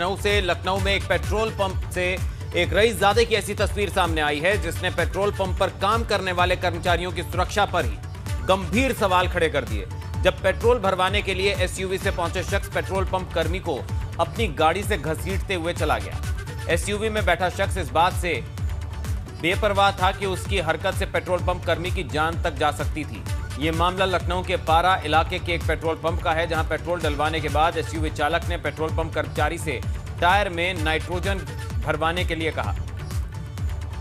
लखनऊ से। लखनऊ में एक पेट्रोल पंप से एक रईसजादे की ऐसी तस्वीर सामने आई है जिसने पेट्रोल पंप पर काम करने वाले कर्मचारियों की सुरक्षा पर ही गंभीर सवाल खड़े कर दिए। जब पेट्रोल भरवाने के लिए एसयूवी से पहुंचे शख्स पेट्रोल पंप कर्मी को अपनी गाड़ी से घसीटते हुए चला गया। एसयूवी में बैठा शख्स इस बात से बेपरवाह था कि उसकी हरकत से पेट्रोल पंप कर्मी की जान तक जा सकती थी। ये मामला लखनऊ के पारा इलाके के एक पेट्रोल पंप का है, जहां पेट्रोल डलवाने के बाद एसयूवी चालक ने पेट्रोल पंप कर्मचारी से टायर में नाइट्रोजन भरवाने के लिए कहा,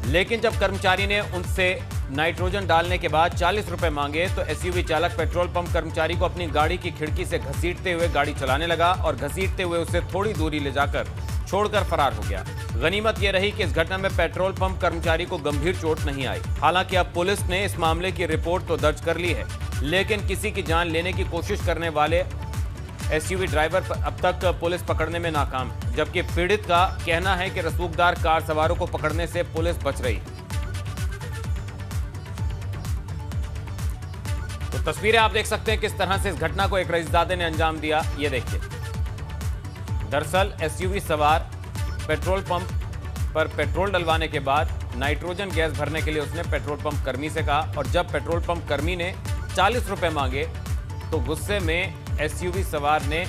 लेकिन जब कर्मचारी ने उनसे नाइट्रोजन डालने के बाद 40 रुपए मांगे तो एसयूवी चालक पेट्रोल पंप कर्मचारी को अपनी गाड़ी की खिड़की से घसीटते हुए गाड़ी चलाने लगा और घसीटते हुए उसे थोड़ी दूरी ले जाकर छोड़कर फरार हो गया। गनीमत यह रही कि इस घटना में पेट्रोल पंप कर्मचारी को गंभीर चोट नहीं आई। हालांकि अब पुलिस ने इस मामले की रिपोर्ट तो दर्ज कर ली है, लेकिन किसी की जान लेने की कोशिश करने वाले एसयूवी ड्राइवर पर अब तक पुलिस पकड़ने में नाकाम, जबकि पीड़ित का कहना है कि रसूखदार कार सवारों को पकड़ने से पुलिस बच रही। तो तस्वीरें आप देख सकते हैं किस तरह से इस घटना को एक रईसजादे ने अंजाम दिया। ये देखिए, दरअसल एसयूवी सवार पेट्रोल पंप पर पेट्रोल डलवाने के बाद नाइट्रोजन गैस भरने के लिए उसने पेट्रोल पंप कर्मी से कहा, और जब पेट्रोल पंप कर्मी ने 40 रुपए मांगे तो गुस्से में एसयूवी सवार ने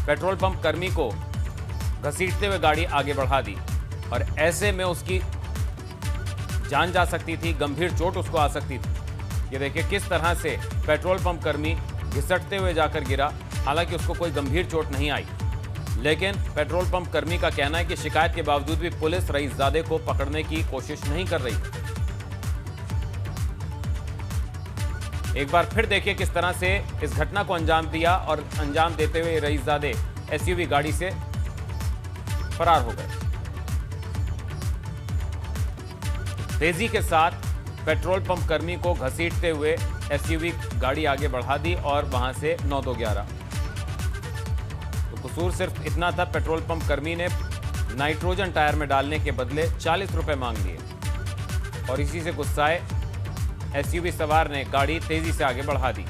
पेट्रोल पंप कर्मी को घसीटते हुए गाड़ी आगे बढ़ा दी और ऐसे में उसकी जान जा सकती थी, गंभीर चोट उसको आ सकती थी। ये देखिए किस तरह से पेट्रोल पंप कर्मी घिसटते हुए जाकर गिरा। हालांकि उसको कोई गंभीर चोट नहीं आई, लेकिन पेट्रोल पंप कर्मी का कहना है कि शिकायत के बावजूद भी पुलिस रईसजादे को पकड़ने की कोशिश नहीं कर रही। एक बार फिर देखिए किस तरह से इस घटना को अंजाम दिया और अंजाम देते हुए रईसजादे एसयूवी गाड़ी से फरार हो गए। तेजी के साथ पेट्रोल पंप कर्मी को घसीटते हुए एसयूवी गाड़ी आगे बढ़ा दी और वहां से 9211। तो कसूर सिर्फ इतना था, पेट्रोल पंप कर्मी ने नाइट्रोजन टायर में डालने के बदले 40 रुपए मांग लिए और इसी से गुस्साए एसयूवी सवार ने गाड़ी तेजी से आगे बढ़ा दी।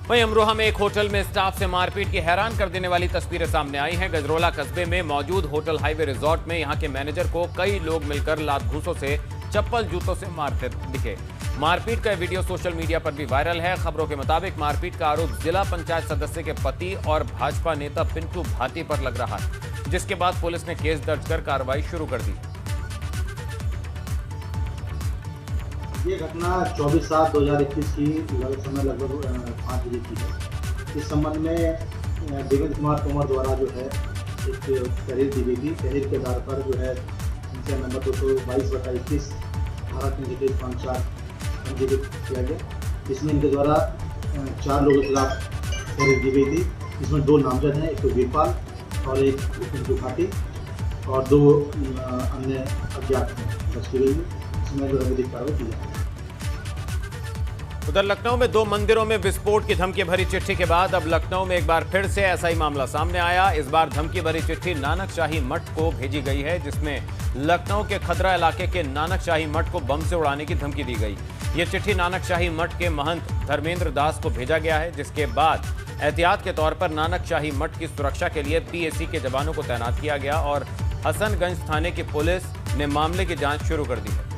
वहीं अमरोहा में एक होटल में स्टाफ से मारपीट की हैरान कर देने वाली तस्वीरें सामने आई हैं। गजरोला कस्बे में मौजूद होटल हाईवे रिजॉर्ट में यहां के मैनेजर को कई लोग मिलकर लात घूंसों से, चप्पल जूतों से मारते दिखे। मारपीट का वीडियो सोशल मीडिया पर भी वायरल है। खबरों के मुताबिक मारपीट का आरोप जिला पंचायत सदस्य के पति और भाजपा नेता पिंटू भाटी पर लग रहा है, जिसके बाद पुलिस ने केस दर्ज कर कार्रवाई शुरू कर दी। ये घटना 24/7/2021 की समय लगभग 5 बजे की है। इस संबंध में देवेंद्र कुमार तोमर द्वारा जो है एक तहरीर दी गई थी। तहरीर के आधार पर जो है संख्या नंबर 222/21 भारत में 5/4 पंजीकृत किया गया। इसमें इनके द्वारा 4 लोगों के खिलाफ तहरीर दी गई थी। इसमें 2 नामजद हैं, एक तो वीरपाल और एक पिंटू भाटी, और 2 अन्य अज्ञात दर्ज की गई है। इसमें जो है कार्रवाई की जाएगी। उधर लखनऊ में 2 मंदिरों में विस्फोट की धमकी भरी चिट्ठी के बाद अब लखनऊ में एक बार फिर से ऐसा ही मामला सामने आया। इस बार धमकी भरी चिट्ठी नानक शाही मठ को भेजी गई है, जिसमें लखनऊ के खदरा इलाके के नानक शाही मठ को बम से उड़ाने की धमकी दी गई। ये चिट्ठी नानक शाही मठ के महंत धर्मेंद्र दास को भेजा गया है, जिसके बाद एहतियात के तौर पर नानक शाही मठ की सुरक्षा के लिए पीएसी के जवानों को तैनात किया गया और हसनगंज थाने की पुलिस ने मामले की जांच शुरू कर दी है।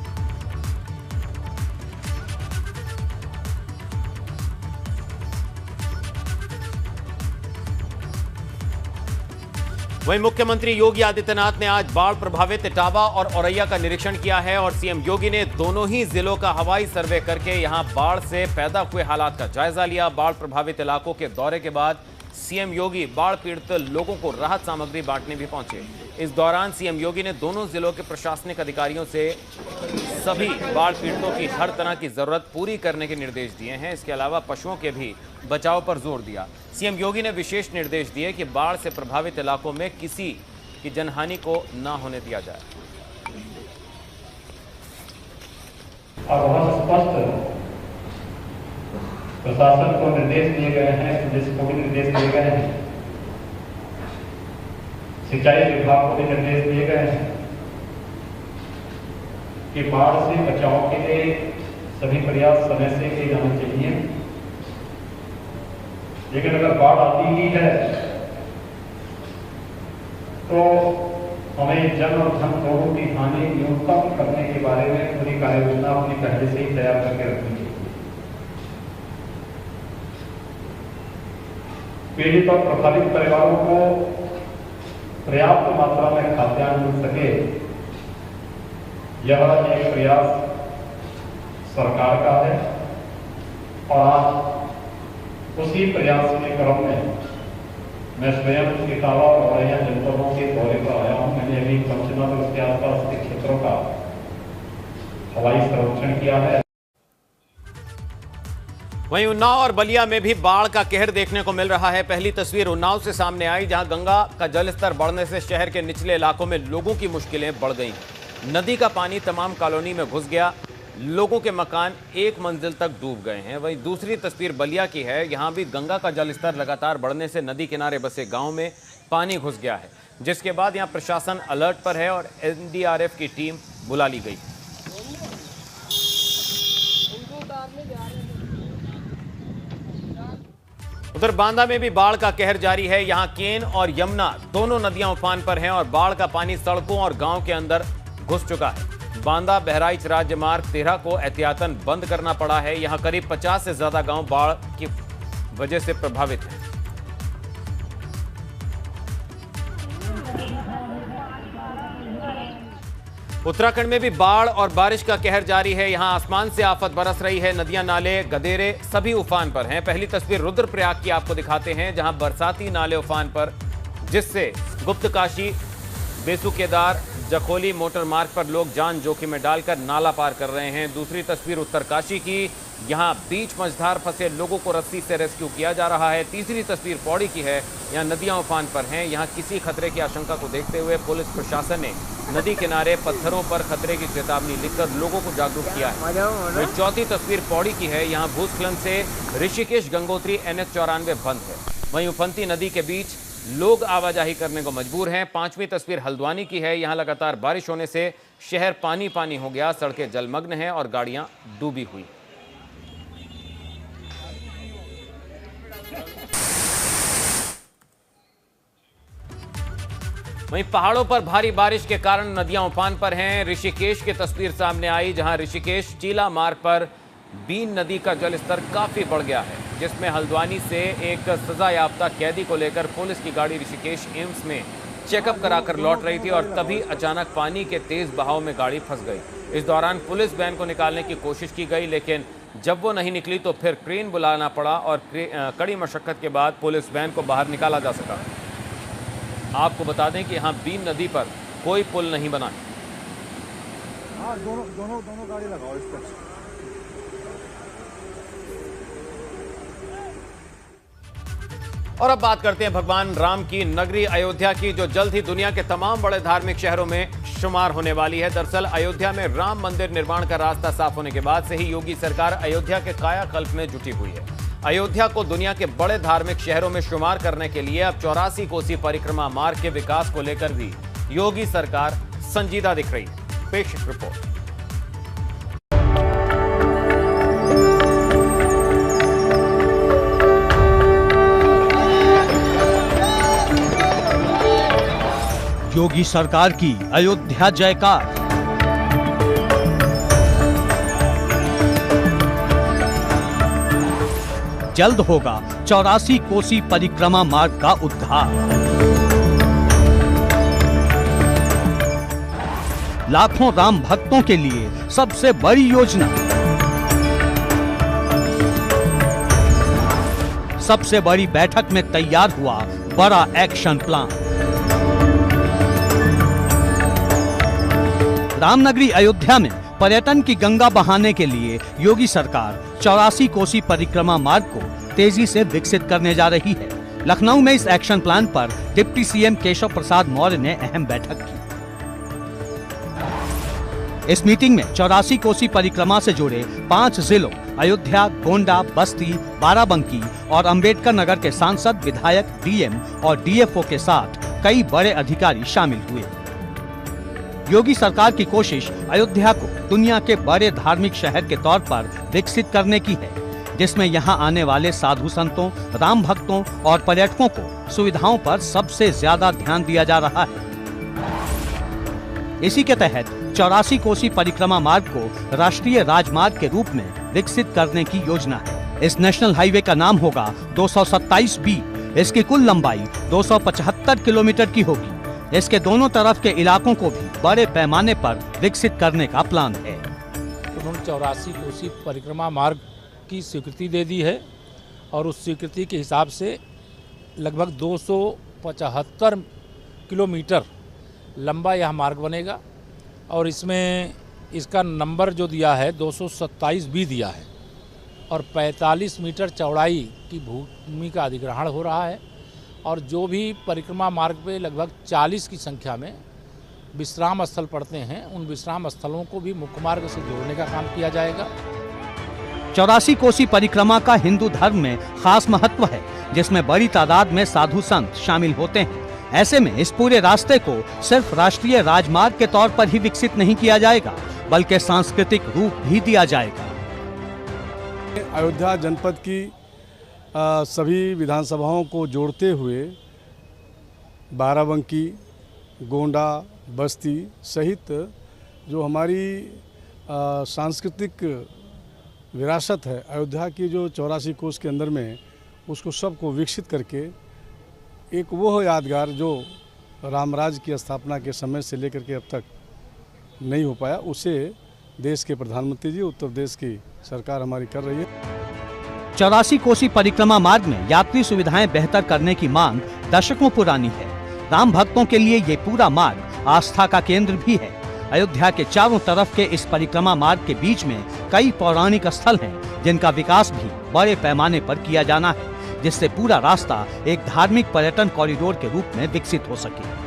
वहीं मुख्यमंत्री योगी आदित्यनाथ ने आज बाढ़ प्रभावित इटावा और औरैया का निरीक्षण किया है और सीएम योगी ने दोनों ही जिलों का हवाई सर्वे करके यहां बाढ़ से पैदा हुए हालात का जायजा लिया। बाढ़ प्रभावित इलाकों के दौरे के बाद सीएम योगी बाढ़ पीड़ित लोगों को राहत सामग्री बांटने भी पहुंचे। इस दौरान सीएम योगी ने दोनों जिलों के प्रशासनिक अधिकारियों से सभी बाढ़ पीड़ितों की हर तरह की जरूरत पूरी करने के निर्देश दिए हैं। इसके अलावा पशुओं के भी बचाव पर जोर दिया। सीएम योगी ने विशेष निर्देश दिए कि बाढ़ से प्रभावित इलाकों में किसी की जनहानि को न होने दिया जाए। और बहुत स्पष्ट प्रशासन को निर्देश दिए गए हैं, पुलिस को भी निर्देश दिए गए हैं, सिंचाई विभाग को भी निर्देश दिए गए हैं कि बाढ़ से बचाव के लिए सभी प्रयास समय से किए जाने चाहिए। लेकिन अगर बाढ़ आती ही है तो हमें जन और धन दोनों की हानि न्यूनतम करने के बारे में पूरी कार्य योजना अपनी पहले से ही तैयार करके रखनी चाहिए। पीड़ित और प्रभावित परिवारों को पर्याप्त मात्रा में खाद्यान्न मिल सके, यह एक प्रयास सरकार का है और आज उसी प्रयास के क्रम में मैं स्वयं इटावा और औरैया जनपदों के दौरे पर आया हूं। मैंने अभी पंचनगर और उसके आसपास के क्षेत्रों का हवाई सर्वेक्षण किया है। वहीं उन्नाव और बलिया में भी बाढ़ का कहर देखने को मिल रहा है। पहली तस्वीर उन्नाव से सामने आई, जहां गंगा का जलस्तर बढ़ने से शहर के निचले इलाकों में लोगों की मुश्किलें बढ़ गई। नदी का पानी तमाम कॉलोनी में घुस गया, लोगों के मकान एक मंजिल तक डूब गए हैं। वहीं दूसरी तस्वीर बलिया की है, यहां भी गंगा का जलस्तर लगातार बढ़ने से नदी किनारे बसे गांव में पानी घुस गया है, जिसके बाद यहां प्रशासन अलर्ट पर है और एनडीआरएफ की टीम बुला ली गई। उधर बांदा में भी बाढ़ का कहर जारी है। यहां केन और यमुना दोनों नदियां उफान पर हैं और बाढ़ का पानी सड़कों और गांव के अंदर घुस चुका है। बांदा बहराइच राज्य मार्ग 13 को एहतियातन बंद करना पड़ा है। यहां करीब 50 से ज्यादा गांव बाढ़ की वजह से प्रभावित हैं। उत्तराखंड में भी बाढ़ और बारिश का कहर जारी है। यहां आसमान से आफत बरस रही है। नदियां, नाले, गदेरे सभी उफान पर हैं। पहली तस्वीर रुद्रप्रयाग की आपको दिखाते हैं, जहां बरसाती नाले उफान पर, जिससे गुप्तकाशी, बेसुकेदार, जखोली मोटर मार्ग पर लोग जान जोखिम में डालकर नाला पार कर रहे हैं। दूसरी तस्वीर उत्तरकाशी की, यहां बीच मझधार फंसे लोगों को रस्सी से रेस्क्यू किया जा रहा है। तीसरी तस्वीर पौड़ी की है, यहां नदियां उफान पर हैं। यहां किसी खतरे की आशंका को देखते हुए पुलिस प्रशासन ने नदी किनारे पत्थरों पर खतरे की चेतावनी लिखकर लोगों को जागरूक किया है। चौथी तस्वीर पौड़ी की है, यहां भूस्खलन से ऋषिकेश गंगोत्री NH94 बंद है। वहीं उफनती नदी के बीच लोग आवाजाही करने को मजबूर हैं। पांचवी तस्वीर हल्द्वानी की है, यहां लगातार बारिश होने से शहर पानी पानी हो गया, सड़कें जलमग्न हैं और गाड़ियां डूबी हुई। वहीं पहाड़ों पर भारी बारिश के कारण नदियां उफान पर हैं। ऋषिकेश की तस्वीर सामने आई, जहां ऋषिकेश चीला मार्ग पर बीन नदी का जलस्तर काफी बढ़ गया है, जिसमें हल्द्वानी से एक सजा याफ्ता कैदी को लेकर पुलिस की गाड़ी ऋषिकेश एम्स में चेकअप कराकर लौट रही थी और तभी अचानक पानी के तेज बहाव में गाड़ी फंस गई। इस दौरान पुलिस वैन को निकालने की कोशिश की गई, लेकिन जब वो नहीं निकली तो फिर क्रेन बुलाना पड़ा और कड़ी मशक्कत के बाद पुलिस वैन को बाहर निकाला जा सका। आपको बता दें कि यहाँ बीन नदी पर कोई पुल नहीं बना। हाँ, दोनों गाड़ी लगाओ इस पर। और अब बात करते हैं भगवान राम की नगरी अयोध्या की, जो जल्द ही दुनिया के तमाम बड़े धार्मिक शहरों में शुमार होने वाली है। दरअसल अयोध्या में राम मंदिर निर्माण का रास्ता साफ होने के बाद से ही योगी सरकार अयोध्या के कायाकल्प में जुटी हुई है। अयोध्या को दुनिया के बड़े धार्मिक शहरों में शुमार करने के लिए अब 84 कोसी परिक्रमा मार्ग के विकास को लेकर भी योगी सरकार संजीदा दिख रही है। पेश रिपोर्ट। योगी सरकार की अयोध्या जयकार। जल्द होगा 84 कोसी परिक्रमा मार्ग का उद्धार। लाखों राम भक्तों के लिए सबसे बड़ी योजना। सबसे बड़ी बैठक में तैयार हुआ बड़ा एक्शन प्लान। रामनगरी अयोध्या में पर्यटन की गंगा बहाने के लिए योगी सरकार 84 कोसी परिक्रमा मार्ग को तेजी से विकसित करने जा रही है। लखनऊ में इस एक्शन प्लान पर डिप्टी सीएम केशव प्रसाद मौर्य ने अहम बैठक की। इस मीटिंग में 84 कोसी परिक्रमा से जुड़े 5 जिलों अयोध्या, गोंडा, बस्ती, बाराबंकी और अंबेडकर नगर के सांसद, विधायक, डीएम और डीएफओ के साथ कई बड़े अधिकारी शामिल हुए। योगी सरकार की कोशिश अयोध्या को दुनिया के बड़े धार्मिक शहर के तौर पर विकसित करने की है। जिसमें यहाँ आने वाले साधु संतों, राम भक्तों और पर्यटकों को सुविधाओं पर सबसे ज्यादा ध्यान दिया जा रहा है। इसी के तहत 84 कोसी परिक्रमा मार्ग को राष्ट्रीय राजमार्ग के रूप में विकसित करने की योजना है। इस नेशनल हाईवे का नाम होगा 227B। इसकी कुल लंबाई 275 किलोमीटर की होगी। इसके दोनों तरफ के इलाकों को भी बड़े पैमाने पर विकसित करने का प्लान है। उन्होंने 84 कोसी परिक्रमा मार्ग की स्वीकृति दे दी है और उस स्वीकृति के हिसाब से लगभग 275 किलोमीटर लंबा यह मार्ग बनेगा और इसमें इसका नंबर जो दिया है 227B दिया है और 45 मीटर चौड़ाई की भूमि का अधिग्रहण हो रहा है और जो भी परिक्रमा मार्ग पे लगभग 40 की संख्या में विश्राम स्थल पड़ते हैं, उन विश्राम स्थलों को भी मुख्य मार्ग से जोड़ने का काम किया जाएगा। 84 कोसी परिक्रमा का हिंदू धर्म में खास महत्व है, जिसमें बड़ी तादाद में साधु संत शामिल होते हैं। ऐसे में इस पूरे रास्ते को सिर्फ राष्ट्रीय राजमार्ग के तौर पर ही विकसित नहीं किया जाएगा, बल्कि सांस्कृतिक रूप भी दिया जाएगा। अयोध्या जनपद की सभी विधानसभाओं को जोड़ते हुए बाराबंकी, गोंडा, बस्ती सहित जो हमारी सांस्कृतिक विरासत है अयोध्या की, जो 84 कोस के अंदर में, उसको सबको विकसित करके एक वो यादगार जो रामराज की स्थापना के समय से लेकर के अब तक नहीं हो पाया, उसे देश के प्रधानमंत्री जी, उत्तर प्रदेश की सरकार हमारी कर रही है। 84 कोसी परिक्रमा मार्ग में यात्री सुविधाएं बेहतर करने की मांग दशकों पुरानी है। राम भक्तों के लिए ये पूरा मार्ग आस्था का केंद्र भी है। अयोध्या के चारों तरफ के इस परिक्रमा मार्ग के बीच में कई पौराणिक स्थल हैं, जिनका विकास भी बड़े पैमाने पर किया जाना है, जिससे पूरा रास्ता एक धार्मिक पर्यटन कॉरिडोर के रूप में विकसित हो सके।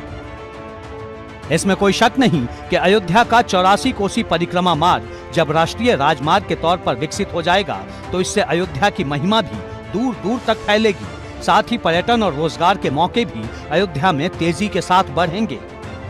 इसमें कोई शक नहीं कि अयोध्या का 84 कोसी परिक्रमा मार्ग जब राष्ट्रीय राजमार्ग के तौर पर विकसित हो जाएगा तो इससे अयोध्या की महिमा भी दूर दूर तक फैलेगी। साथ ही पर्यटन और रोजगार के मौके भी अयोध्या में तेजी के साथ बढ़ेंगे।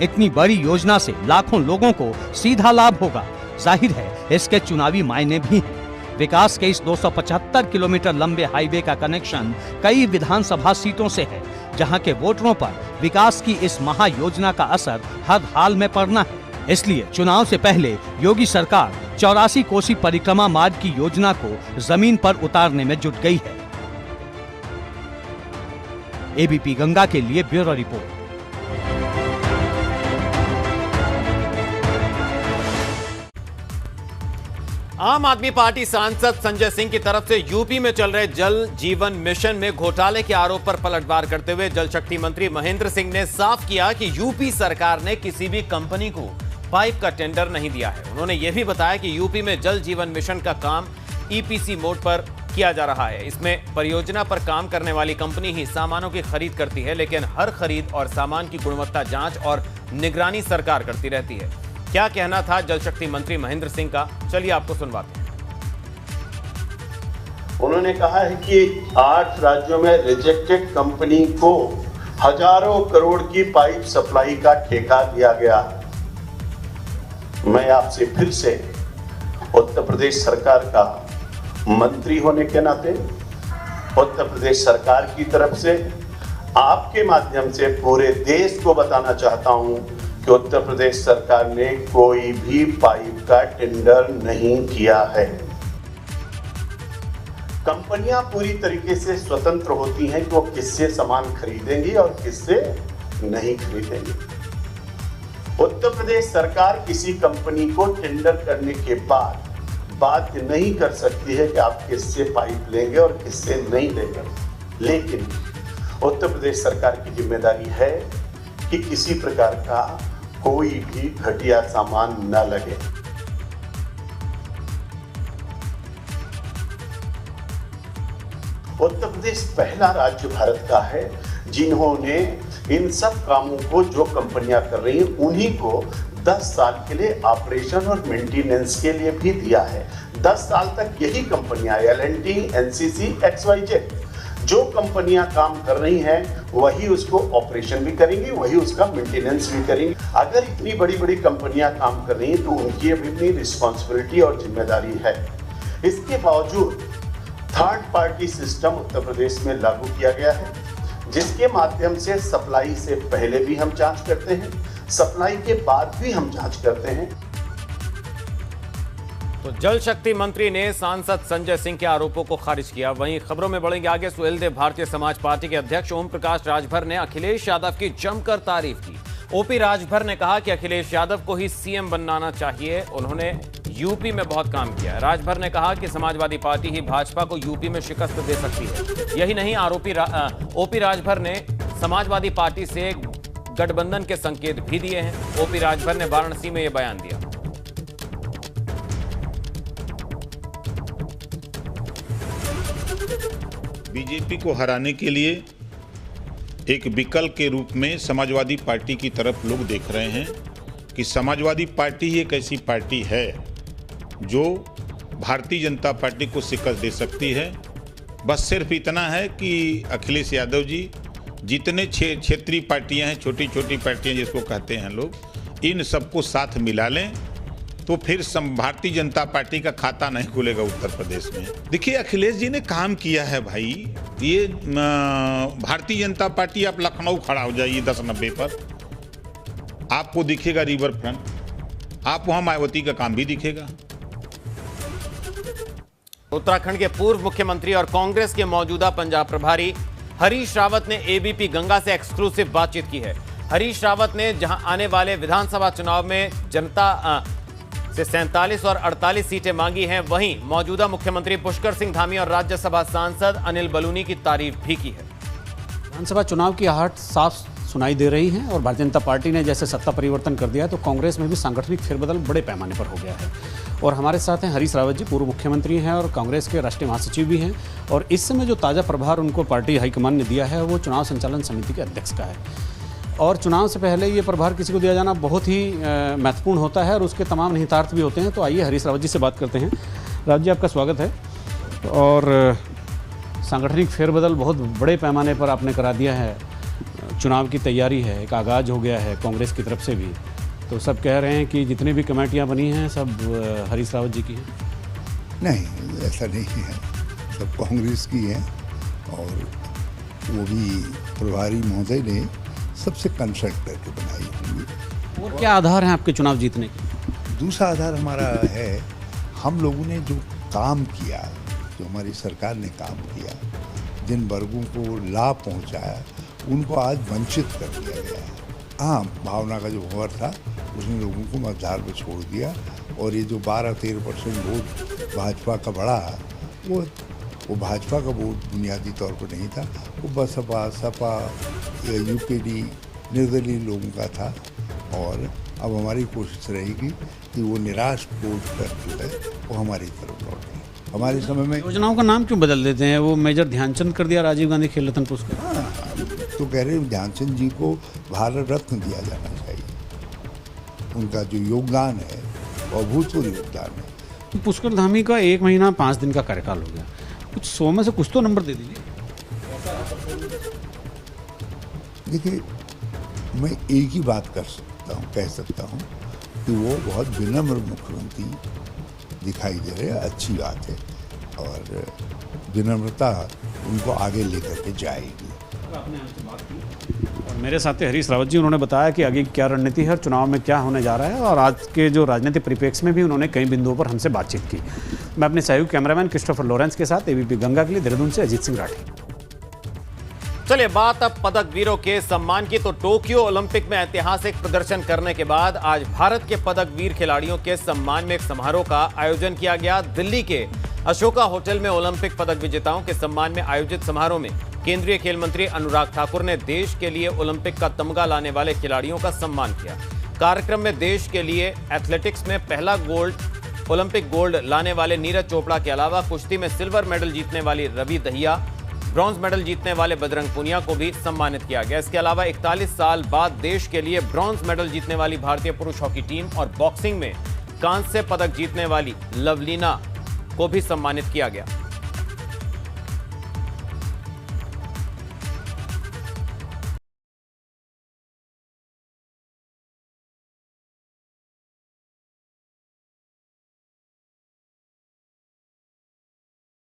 इतनी बड़ी योजना से लाखों लोगों को सीधा लाभ होगा। जाहिर है इसके चुनावी मायने भी हैं। विकास के इस 275 किलोमीटर लंबे हाईवे का कनेक्शन कई विधानसभा सीटों से है, जहां के वोटरों पर विकास की इस महायोजना का असर हर हाल में पड़ना है। इसलिए चुनाव से पहले योगी सरकार 84 कोसी परिक्रमा मार्ग की योजना को जमीन पर उतारने में जुट गई है। एबीपी गंगा के लिए ब्यूरो रिपोर्ट। आम आदमी पार्टी सांसद संजय सिंह की तरफ से यूपी में चल रहे जल जीवन मिशन में घोटाले के आरोप पर पलटवार करते हुए जल शक्ति मंत्री महेंद्र सिंह ने साफ किया कि यूपी सरकार ने किसी भी कंपनी को पाइप का टेंडर नहीं दिया है। उन्होंने यह भी बताया कि यूपी में जल जीवन मिशन का काम ईपीसी मोड पर किया जा रहा है। इसमें परियोजना पर काम करने वाली कंपनी ही सामानों की खरीद करती है, लेकिन हर खरीद और सामान की गुणवत्ता जांच और निगरानी सरकार करती रहती है। क्या कहना था जल शक्ति मंत्री महेंद्र सिंह का, चलिए आपको सुनवाते हैं। उन्होंने कहा है कि 8 राज्यों में रिजेक्टेड कंपनी को हजारों करोड़ की पाइप सप्लाई का ठेका दिया गया। मैं आपसे फिर से उत्तर प्रदेश सरकार का मंत्री होने के नाते उत्तर प्रदेश सरकार की तरफ से आपके माध्यम से पूरे देश को बताना चाहता हूं कि उत्तर प्रदेश सरकार ने कोई भी पाइप का टेंडर नहीं किया है। कंपनियां पूरी तरीके से स्वतंत्र होती हैं कि वो किससे सामान खरीदेंगी और किससे नहीं खरीदेंगी। उत्तर प्रदेश सरकार किसी कंपनी को टेंडर करने के बाद बात नहीं कर सकती है कि आप किससे पाइप लेंगे और किससे नहीं लेंगे, लेकिन उत्तर प्रदेश सरकार की जिम्मेदारी है कि किसी प्रकार का कोई भी घटिया सामान न लगे। उत्तर प्रदेश पहला राज्य भारत का है जिन्होंने इन सब कामों को, जो कंपनियां कर रही हैं, उन्हीं को 10 साल के लिए ऑपरेशन और मेंटेनेंस के लिए भी दिया है। 10 साल तक यही कंपनियां L&T, NCC, XYZ जो कंपनियां काम कर रही हैं वही उसको ऑपरेशन भी करेंगी, वही उसका मेंटेनेंस भी करेंगी। अगर इतनी बड़ी बड़ी कंपनियां काम कर रही हैं तो उनकी अपनी रिस्पॉन्सिबिलिटी और जिम्मेदारी है। इसके बावजूद third party system Uttar Pradesh में लागू किया गया है, जिसके माध्यम से सप्लाई से पहले भी हम जांच करते हैं, सप्लाई के बाद भी हम जांच करते हैं। तो जल शक्ति मंत्री ने सांसद संजय सिंह के आरोपों को खारिज किया। वहीं खबरों में बढ़ेंगे आगे। सुहेलदेव भारतीय समाज पार्टी के अध्यक्ष ओम प्रकाश राजभर ने अखिलेश यादव की जमकर तारीफ की। ओपी राजभर ने कहा कि अखिलेश यादव को ही सीएम बनाना चाहिए, उन्होंने यूपी में बहुत काम किया है। राजभर ने कहा कि समाजवादी पार्टी ही भाजपा को यूपी में शिकस्त दे सकती है। यही नहीं, ओपी राजभर ने समाजवादी पार्टी से गठबंधन के संकेत भी दिए हैं। ओपी राजभर ने वाराणसी में यह बयान दिया। बीजेपी को हराने के लिए एक विकल्प के रूप में समाजवादी पार्टी की तरफ लोग देख रहे हैं कि समाजवादी पार्टी ही एक ऐसी पार्टी है जो भारतीय जनता पार्टी को शिकस्त दे सकती है। बस सिर्फ इतना है कि अखिलेश यादव जी जितने क्षेत्रीय पार्टियां हैं, छोटी छोटी पार्टियां जिसको कहते हैं लोग, इन सबको साथ मिला लें तो फिर भारतीय जनता पार्टी का खाता नहीं खुलेगा उत्तर प्रदेश में। देखिए, अखिलेश जी ने काम किया है भाई। ये भारतीय जनता पार्टी, आप लखनऊ खड़ा हो जाइए 10-90 पर, आपको दिखेगा रिवर फ्रंट, आप वहां मायावती का काम भी दिखेगा। उत्तराखंड के पूर्व मुख्यमंत्री और कांग्रेस के मौजूदा पंजाब प्रभारी हरीश रावत ने एबीपी गंगा से एक्सक्लूसिव बातचीत की है। हरीश रावत ने जहां आने वाले विधानसभा चुनाव में जनता से 47 और 48 सीटें मांगी हैं, वहीं मौजूदा मुख्यमंत्री पुष्कर सिंह धामी और राज्यसभा सांसद अनिल बलूनी की तारीफ भी की है। विधानसभा चुनाव की आहट साफ सुनाई दे रही है और भारतीय जनता पार्टी ने जैसे सत्ता परिवर्तन कर दिया है तो कांग्रेस में भी सांगठनिक फेरबदल बड़े पैमाने पर हो गया है। और हमारे साथ हैं हरीश रावत जी, पूर्व मुख्यमंत्री हैं और कांग्रेस के राष्ट्रीय महासचिव भी हैं, और इस समय जो ताज़ा प्रभार उनको पार्टी हाईकमान ने दिया है वो चुनाव संचालन समिति के अध्यक्ष का है। और चुनाव से पहले ये प्रभार किसी को दिया जाना बहुत ही महत्वपूर्ण होता है और उसके तमाम निहितार्थ भी होते हैं। तो आइए हरीश रावत जी से बात करते हैं। रावत जी, आपका स्वागत है। और सांगठनिक फेरबदल बहुत बड़े पैमाने पर आपने करा दिया है, चुनाव की तैयारी है, एक आगाज़ हो गया है कांग्रेस की तरफ से भी, तो सब कह रहे हैं कि जितनी भी कमेटियां बनी हैं सब हरीश रावत जी की हैं। नहीं, ऐसा नहीं है, सब कांग्रेस की है और वो भी प्रभारी महोदय ने सबसे कंसल्ट करके बनाई होंगी। और क्या आधार हैं आपके चुनाव जीतने के? दूसरा आधार हमारा है, हम लोगों ने जो काम किया, जो हमारी सरकार ने काम किया, जिन वर्गों को लाभ पहुंचाया, उनको आज वंचित कर दिया गया है। हाँ, भावना का जो भंवर था उसने लोगों को मतदार पर छोड़ दिया और ये जो 12-13% वोट भाजपा का बढ़ा, वो भाजपा का वोट बुनियादी तौर पर नहीं था, वो बसपा, सपा, यूपीडी, निर्दलीय लोगों का था। और अब हमारी कोशिश रहेगी कि वो निराश वोट जो है वो हमारी तरफ लौटे। हमारे समय में योजनाओं का नाम क्यों बदल देते हैं? वो मेजर ध्यानचंद कर दिया, राजीव गांधी खेल रत्न पुरस्कार। हाँ, तो कह रहे हैं ध्यानचंद जी को भारत रत्न दिया जाना चाहिए। उनका जो योगदान है वो अभूतपूर्व योगदान है। पुष्कर धामी का 1 महीना 5 दिन का कार्यकाल हो गया, कुछ 100 में से कुछ तो नंबर दे दीजिए। देखिए, मैं एक ही बात कह सकता हूँ कि वो बहुत विनम्र मुख्यमंत्री दिखाई दे रहे हैं। अच्छी बात है और विनम्रता उनको आगे लेकर के जाएगी। और मेरे साथ हरीश रावत जी, उन्होंने बताया कि आगे क्या रणनीति है और चुनाव में क्या होने जा रहा है, और आज के जो राजनीतिक परिप्रेक्ष्य में भी उन्होंने कई बिंदुओं पर हमसे बातचीत की। मैं अपने सहयोगी कैमरामैन क्रिस्टोफर लॉरेंस के साथ एबीपी गंगा के लिए देहरादून से अजीत सिंह राठी। चलिए, बात अब पदक वीरों के सम्मान की। तो टोक्यो ओलंपिक में ऐतिहासिक प्रदर्शन करने के बाद आज भारत के पदक वीर खिलाड़ियों के सम्मान में एक समारोह का आयोजन किया गया। दिल्ली के अशोका होटल में ओलंपिक पदक विजेताओं के सम्मान में आयोजित समारोह में केंद्रीय खेल मंत्री अनुराग ठाकुर ने देश के लिए ओलंपिक का तमगा लाने वाले खिलाड़ियों का सम्मान किया। कार्यक्रम में देश के लिए एथलेटिक्स में पहला ओलंपिक गोल्ड लाने वाले नीरज चोपड़ा के अलावा कुश्ती में सिल्वर मेडल जीतने वाली रवि दहिया, ब्रॉन्ज मेडल जीतने वाले बजरंग पुनिया को भी सम्मानित किया गया। इसके अलावा 41 साल बाद देश के लिए ब्रॉन्ज मेडल जीतने वाली भारतीय पुरुष हॉकी टीम और बॉक्सिंग में कांस्य पदक जीतने वाली लवलीना को भी सम्मानित किया गया।